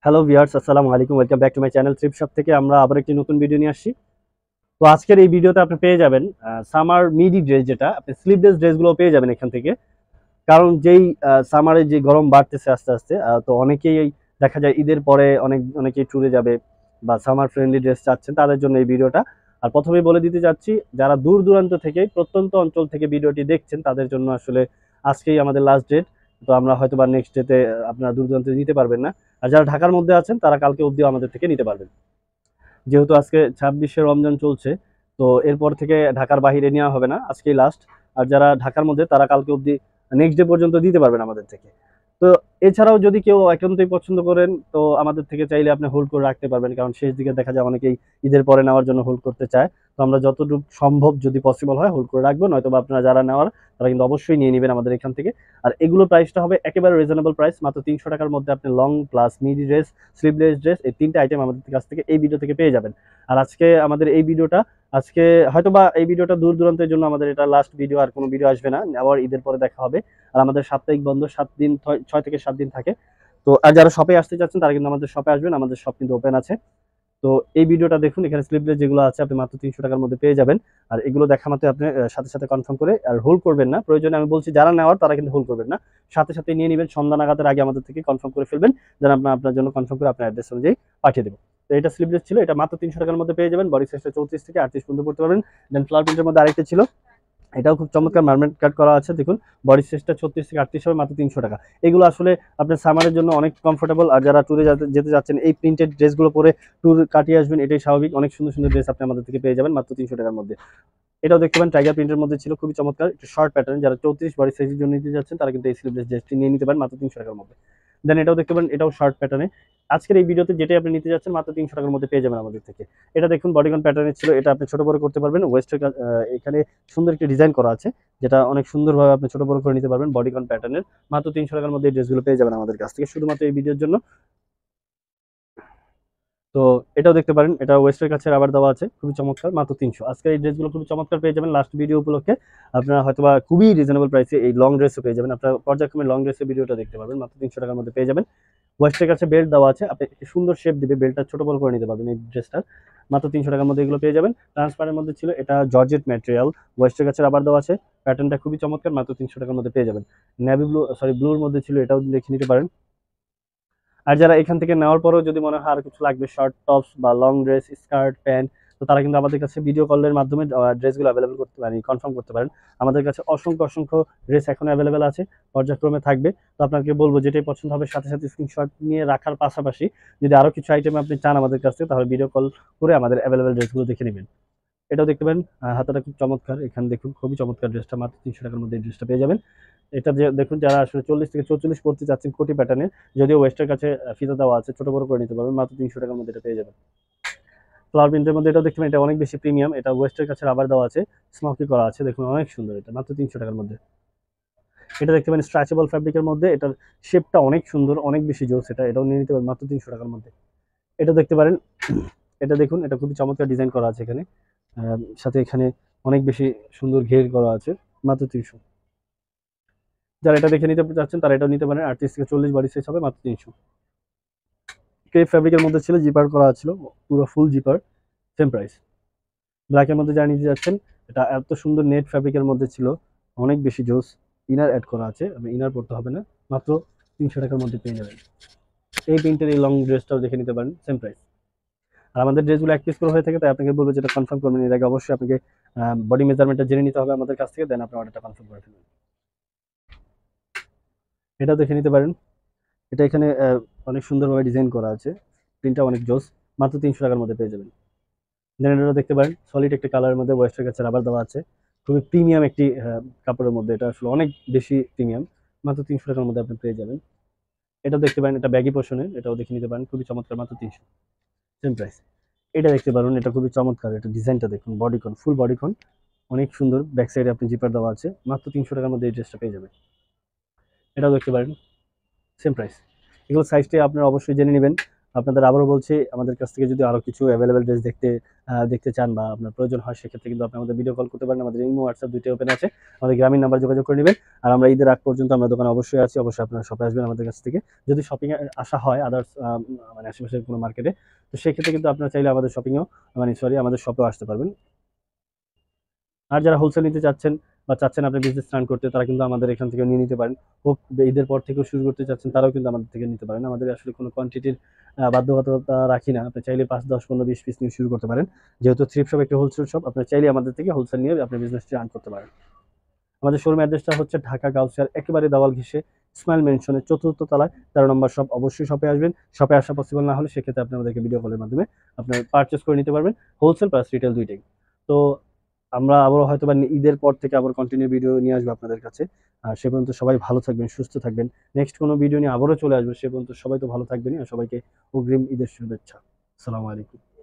Hello viewers, আসসালামু আলাইকুম। Welcome back to my channel thrift shop থেকে আমরা আবার একটি নতুন ভিডিও নিয়ে আসছি। তো আজকের এই ভিডিওতে আপনি পেয়ে যাবেন সামার মিডি ড্রেস, যেটা আপনি স্লিভলেস ড্রেসগুলো পেয়ে যাবেন এখান থেকে। কারণ যেই সামারে যে গরম বাড়তেছে আস্তে আস্তে, তো অনেকেই দেখা যায় ঈদের পরে অনেকেই ট্যুরে যাবে বা সামার ফ্রেন্ডলি ড্রেস চাচ্ছেন, তাদের জন্য এই ভিডিওটা। আর প্রথমেই বলে দিতে চাচ্ছি, যারা দূর দূরান্ত থেকে প্রত্যন্ত অঞ্চল থেকে ভিডিওটি দেখছেন তাদের জন্য আসলে আজকেই আমাদের লাস্ট ডেট। তো আমরা হয়তো বা নেক্সট ডেতে আপনারা দূর দূরান্তে নিতে পারবেন না। আর যারা ঢাকার মধ্যে আছেন তারা কালকে অবধিও আমাদের থেকে নিতে পারবেন, যেহেতু আজকে 26শে রমজান চলছে। তো এরপর থেকে ঢাকার বাইরে নেওয়া হবে না, আজকেই লাস্ট। আর যারা ঢাকার মধ্যে তারা কালকে অবধি নেক্সট ডে পর্যন্ত দিতে পারবেন আমাদের থেকে। তো এছাড়াও যদি কেউ একান্তই পছন্দ করেন, তো আমাদের থেকে চাইলে আপনি হোল্ড করে রাখতে পারবেন, কারণ শেষ দিকে দেখা যায় অনেকেই ঈদের পরে নেওয়ার জন্য হোল্ড করতে চায়। তো আমরা যতটুকু সম্ভব যদি পসিবল হয় হোল্ড করে রাখবো, নয়তো বা আপনারা যারা নেওয়ার তারা কিন্তু অবশ্যই নিয়ে নেবেন আমাদের এখান থেকে। আর এগুলো প্রাইসটা হবে একেবারে রিজনেবল প্রাইস, মাত্র 300 টাকার মধ্যে আপনি long plus মিডি dress, sleeveless dress, এই তিনটা আইটেম আমাদের কাছ থেকে এই ভিডিও থেকে পেয়ে যাবেন। আর আজকে আমাদের এই ভিডিওটা, আজকে হয়তোবা এই ভিডিওটা দূর দূরান্তের জন্য আমাদের এটা লাস্ট ভিডিও, আর কোনো ভিডিও আসবে না, আবার ঈদের পরে দেখা হবে। আর আমাদের সাপ্তাহিক বন্ধ 7 দিন, 6 থেকে 7 দিন থাকে। তো আর যারা শপে আসতে চাচ্ছেন তারা কিন্তু আমাদের শপে আসবেন, আমাদের শপ কিন্তু ওপেন আছে। তো এই ভিডিওটা দেখুন, এখানে স্লিভলেস যেগুলো আছে আপনি মাত্র 300 টাকার মধ্যে পেয়ে যাবেন। আর এগুলো দেখা মাত্র আপনি সাথে সাথে কনফার্ম করে আর হোল্ড করবেন না, প্রয়োজনে আমি বলছি যারা নেওয়ার তারা কিন্তু হোল্ড করবেন না, সাথে সাথে নিয়ে নেবেন। সন্ধ্যা নাগাদের আগে আমাদের থেকে কনফার্ম করে ফেলবেন, যেন আমরা আপনার জন্য কনফার্ম করে আপনার অ্যাড্রেস অনুযায়ী পাঠিয়ে দেবো। তো এটা স্লিভলেস ছিল, এটা মাত্র 300 টাকার মধ্যে পেয়ে যাবেন। বডি সাইজটা 34 থেকে 38 পর্যন্ত পড়তে পারবেন। দেন ফ্লাওয়ার প্রিন্টের মধ্যে আরেকটা ছিল, এটাও খুব চমৎকার মার্মেট কাট করা আছে। দেখুন বডি সাইজটা 36 থেকে 38 হবে, মাত্র 300 টাকা। এগুলো আসলে আপনার সামারের জন্য অনেক কমফোর্টেবল। আর যারা ট্যুরে যেতে যাচ্ছেন এই প্রিন্টেড ড্রেসগুলো পরে ট্যুর কাটিয়ে আসবেন, এটাই স্বাভাবিক। অনেক সুন্দর সুন্দর ড্রেস আপনি আমাদের থেকে পেয়ে যাবেন মাত্র 300 টাকার মধ্যে। এটাও দেখতে পারেন টাইগার প্রিন্টের মধ্যে ছিল, খুবই চমৎকার, একটু শর্ট প্যাটার্ন। যারা 34 বডি সাইজের জন্য নিতে যাচ্ছেন তারা কিন্তু এই স্লিভলেস ড্রেসটি নিয়ে নিতে পারেন মাত্র 300 টাকার মধ্যে। দেন এটাও দেখতে পারেন, এটাও শর্ট প্যাটার্নে। আজকের এই ভিডিওতে যেটাই আপনি নিতে যাচ্ছেন মাত্র 300 টাকার মধ্যে পেয়ে যাবেন আমাদের থেকে। এটা দেখুন বডিকন প্যাটার্নের ছিল, এটা আপনি ছোট বড় করতে পারবেন। ওয়েস্টের এখানে সুন্দর একটি ডিজাইন করা আছে, যেটা অনেক সুন্দরভাবে আপনি ছোট বড় করে নিতে পারবেন বডিকন প্যাটার্নের। মাত্র 300 টাকার মধ্যে এই ড্রেসগুলো পেয়ে যাবেন আমাদের কাছ থেকে, শুধুমাত্র এই ভিডিওর জন্য। তো এটাও দেখতে পারেন, এটা ওয়েস্টের কাছে আবার দেওয়া আছে, খুবই চমৎকার, মাত্র 300। আজকের এই ড্রেসগুলো খুবই চমৎকার পেয়ে যাবেন লাস্ট ভিডিও উপলক্ষে। আপনারা হয়তোবা খুবই রিজনেবল প্রাইসে এই লং ড্রেসও পেয়ে যাবেন। আপনারা পর্যায়ক্রমে লং ড্রেসের ভিডিওটা দেখতে পারবেন, মাত্র 300 টাকার মধ্যে পেয়ে যাবেন। ওয়েস্টের কাছে বেল্ট দেওয়া আছে, আপনি একটি সুন্দর শেপ দিবে, বেল্টটা ছোট বড় করে নিতে পারবেন এই ড্রেসটার। মাত্র 300 টাকার মধ্যে এগুলো পেয়ে যাবেন। ট্রান্সপারের মধ্যে ছিল, এটা জর্জেট ম্যাটেরিয়াল, ওয়েস্টের কাছে আবার দেওয়া আছে। প্যাটার্নটা খুবই চমৎকার, মাত্র 300 টাকার মধ্যে পেয়ে যাবেন। নেভি ব্লু, সরি ব্লুর মধ্যে ছিল, এটাও দেখে নিতে পারেন। আর যারা এখান থেকে নেওয়ার পরেও যদি মনে হয় আর কিছু লাগবে, শর্ট টপস বা লং ড্রেস, স্কার্ট, প্যান্ট, তো তারা কিন্তু আমাদের কাছে ভিডিও কলের মাধ্যমে ড্রেসগুলো অ্যাভেলেবল করতে পারেন, কনফার্ম করতে পারেন। আমাদের কাছে অসংখ্য অসংখ্য ড্রেস এখন অ্যাভেলেবেল আছে, পর্যায়ক্রমে থাকবে। তো আপনাকে বলবো যেটাই পছন্দ হবে সাথে সাথে স্ক্রিনশট নিয়ে রাখার পাশাপাশি যদি আরো কিছু আইটেম আপনি চান আমাদের কাছে, তাহলে ভিডিও কল করে আমাদের অ্যাভেলেবেল ড্রেসগুলো দেখে নেবেন। এটাও দেখতে পারেন, হাতাটা খুব চমৎকার, এখানে দেখুন খুবই চমৎকার ড্রেসটা, মাত্র 300 টাকার মধ্যে এই ড্রেসটা পেয়ে যাবেন। এটা যে দেখুন, যারা আসলে 40 থেকে 44 পড়তে চাচ্ছেন কোটি প্যাটার্নের, যদিও ওয়েস্টের কাছে ফিতা দেওয়া আছে, ছোট বড় করে নিতে পারবেন, মাত্র 300 টাকার মধ্যে এটা পেয়ে যাবেন। ফ্লাওয়ার প্রিন্টের মধ্যে এটাও দেখবেন, এটা অনেক বেশি প্রিমিয়াম, এটা ওয়েস্টের কাছে রাবার দেওয়া আছে, স্মোকি করা আছে, দেখুন অনেক সুন্দর, এটা মাত্র 300 টাকার মধ্যে। এটা দেখতে পারেন স্ট্রেচেবল ফ্যাব্রিকের মধ্যে, এটার শেপটা অনেক সুন্দর, অনেক বেশি জোস, এটাও নিয়ে নিতে পারেন মাত্র 300 টাকার মধ্যে। এটা দেখতে পারেন, এটা দেখুন, এটা খুবই চমৎকার ডিজাইন করা আছে এখানে, সাথে এখানে অনেক বেশি সুন্দর ঘের করা আছে, মাত্র 300। যারা এটা দেখে নিতে চাচ্ছেন তারা এটাও নিতে পারেন, 38 থেকে 40 বডি সাইজ হবে, মাত্র 300। ক্রেপ ফ্যাব্রিকের মধ্যে ছিল, জিপার করা ছিল, পুরো ফুল জিপার, সেম প্রাইস। ব্ল্যাকের মধ্যে যারা নিতে যাচ্ছেন, এটা এত সুন্দর নেট ফ্যাব্রিকের মধ্যে ছিল, অনেক বেশি জোস, ইনার অ্যাড করা আছে, আপনি ইনার পড়তে হবে না, মাত্র 300 টাকার মধ্যে পেয়ে যাবেন। এই প্রিন্টের এই লং ড্রেসটাও দেখে নিতে পারেন, সেম প্রাইস। আর আমাদের ড্রেসগুলো এক পিস করে হয়ে থাকে, তাই আপনাকে বলবো যেটা কনফার্ম করবেন এর আগে অবশ্যই আপনাকে বডি মেজারমেন্টটা জেনে নিতে হবে আমাদের কাছ থেকে, দেন আপনি অর্ডারটা কনফার্ম করে ফেলবেন। এটাও দেখে নিতে পারেন, এটা এখানে অনেক সুন্দরভাবে ডিজাইন করা আছে, প্রিন্টটা অনেক জোস, মাত্র 300 টাকার মধ্যে পেয়ে যাবেন। দেন এটা দেখতে পারেন, সলিড একটা কালারের মধ্যে, ওয়েস্টের কাছে রাবার দেওয়া আছে, খুবই প্রিমিয়াম একটি কাপড়ের মধ্যে, এটা আসলে অনেক বেশি প্রিমিয়াম, মাত্র 300 টাকার মধ্যে আপনি পেয়ে যাবেন। এটাও দেখতে পারেন, এটা ব্যাগি পোর্শনের, এটাও দেখে নিতে পারেন, খুবই চমৎকার, মাত্র 300, সেম প্রাইস। এটা দেখতে পারেন, এটা খুবই চমৎকার, এটা ডিজাইনটা দেখুন, বডিকন, ফুল বডিকন, অনেক সুন্দর, ব্যাক সাইডে আপনি জিপার দেওয়া আছে, মাত্র 300 টাকার মধ্যে এই ড্রেসটা পেয়ে যাবেন। এটাও দেখতে পারেন, সেম প্রাইস। এগুলো সাইজটি আপনারা অবশ্যই জেনে নেবেন, আপনাদের আবারও বলছি, আমাদের কাছ থেকে যদি আরো কিছু অ্যাভেলেবেল ড্রেস দেখতে চান বা আপনার প্রয়োজন হয়, সেক্ষেত্রে কিন্তু আপনি আমাদের ভিডিও কল করতে পারেন। আমাদের ইমো হোয়াটসঅ্যাপ দুইটাই ওপেন আছে। আমাদের গ্রামীণ নাম্বার যোগাযোগ করে নেবেন। আর আমরা ঈদের আগ পর্যন্ত আমরা দোকানে অবশ্যই আছি। অবশ্যই আপনারা শপে আসবেন আমাদের কাছ থেকে। যদি শপিং এ আসা হয় আদার্স মানে আশেপাশের কোনো মার্কেটে, তো সেক্ষেত্রে কিন্তু আপনারা চাইলে আমাদের আমাদের শপেও আসতে পারবেন। আর যারা হোলসেল নিতে চাচ্ছেন বা চাচ্ছেন আপনি বিজনেস রান করতে, তারা কিন্তু আমাদের এখান থেকে নিয়ে নিতে পারেন। হোক ঈদের পর থেকেও শুরু করতে চাচ্ছেন, তারাও কিন্তু আমাদের থেকে নিতে পারেন। আমাদের আসলে কোনো কোয়ান্টিটির বাধ্যবাধকতা রাখি না। আপনি চাইলে ৫, ১০, ১৫, ২০ পিস নিয়ে শুরু করতে পারেন। যেহেতু থ্রিফ্ট শপ একটি হোলসেল শপ, আপনার চাইলে আমাদের থেকে হোলসেল নিয়ে আপনি বিজনেসটি রান করতে পারেন। আমাদের শোরুম অ্যাড্রেসটা হচ্ছে ঢাকা গাউসিয়ার একেবারে দেওয়াল ঘেঁষে ইসমাইল মেনশনের ৪র্থ তলায় ১৩ নম্বর শপ। অবশ্যই শপে আসবেন। শপে আসা পসিবল না হলে সেক্ষেত্রে আপনি আমাদেরকে ভিডিও কলের মাধ্যমে আপনার পারচেজ করে নিতে পারবেন, হোলসেল প্লাস রিটেল দুইটাই। তো আমরা আবারও হয়তোবা ঈদের পর থেকে আবার কন্টিনিউ ভিডিও নিয়ে আসবো আপনাদের কাছে। সে পর্যন্ত সবাই ভালো থাকবেন, সুস্থ থাকবেন। নেক্সট কোনো ভিডিও নিয়ে আবারও চলে আসবো। সে পর্যন্ত সবাই তো ভালো থাকবেনই। আর সবাইকে অগ্রিম ঈদের শুভেচ্ছা। আসসালামু আলাইকুম।